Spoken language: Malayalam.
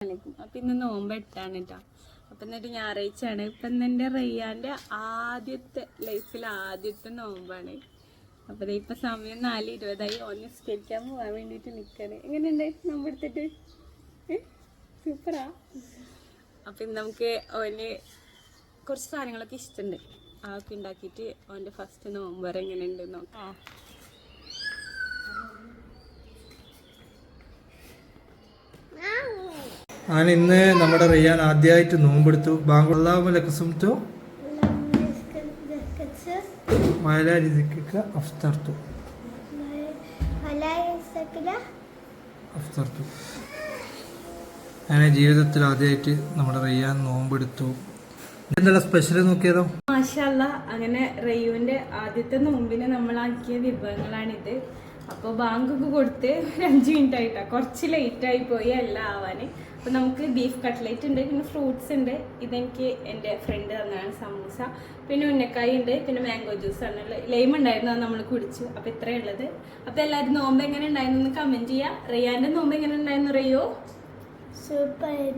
അപ്പൊ ഇന്ന് നോമ്പ് 8 കേട്ടോ. അപ്പൊ എന്നിട്ട് ഞായറാഴ്ചയാണ്. ഇപ്പൊ എന്റെ റയ്യാന്റെ ലൈഫിൽ ആദ്യത്തെ നോമ്പാണ്. അപ്പൊ ഇപ്പൊ സമയം 4:20 ഓൻ നിസ്കരിക്കാൻ പോവാൻ വേണ്ടിട്ട് നിക്കാണ്. എങ്ങനെയുണ്ട് നോമ്പ് എടുത്തിട്ട്? സൂപ്പറാ. അപ്പൊ ഇന്ന് നമുക്ക് ഓന് കുറച്ച് സാധനങ്ങളൊക്കെ ഇഷ്ടമുണ്ട്. അതൊക്കെ ഉണ്ടാക്കിയിട്ട് ഓന്റെ ഫസ്റ്റ് നോമ്പ് വരെ എങ്ങനെയുണ്ട് നോക്കാം. ഇന്ന് നമ്മുടെ റിയാൻ ആദ്യമായിട്ട് നോമ്പെടുത്തു. അങ്ങനെ ജീവിതത്തിൽ ആദ്യമായിട്ട് നമ്മുടെ റിയാൻ നോമ്പെടുത്തു. എന്താണ് സ്പെഷ്യൽ നോക്കിയതോ? മാഷാഅല്ലാ, അങ്ങനെ റയ്യുവിന്റെ ആദ്യത്തെ നോമ്പിന് നമ്മളാക്കിയ വിഭവങ്ങളാണിത്. അപ്പോൾ ബാങ്കൊക്കെ കൊടുത്ത് 5 മിനിറ്റ് ആയിട്ടാ, കുറച്ച് ലേറ്റായി പോയി എല്ലാം ആവാൻ. അപ്പോൾ നമുക്ക് ബീഫ് കട്ട്ലേറ്റ് ഉണ്ട്, പിന്നെ ഫ്രൂട്ട്സ് ഉണ്ട്. ഇതെനിക്ക് എൻ്റെ ഫ്രണ്ട് തന്നതാണ് സമൂസ, പിന്നെ ഉന്നക്കായ ഉണ്ട്, പിന്നെ മാംഗോ ജ്യൂസാണ് ഉള്ളത്. ലൈം ഉണ്ടായിരുന്നു, അത് നമ്മൾ കുടിച്ചു. അപ്പോൾ ഇത്രയും ഉള്ളത്. അപ്പോൾ എല്ലാവരും നോമ്പ് എങ്ങനെ ഉണ്ടായിരുന്നു കമൻറ്റ് ചെയ്യുക. റിയാൻ്റെ നോമ്പ് എങ്ങനെ ഉണ്ടായിരുന്നു? റയ്യോ? സൂപ്പർ.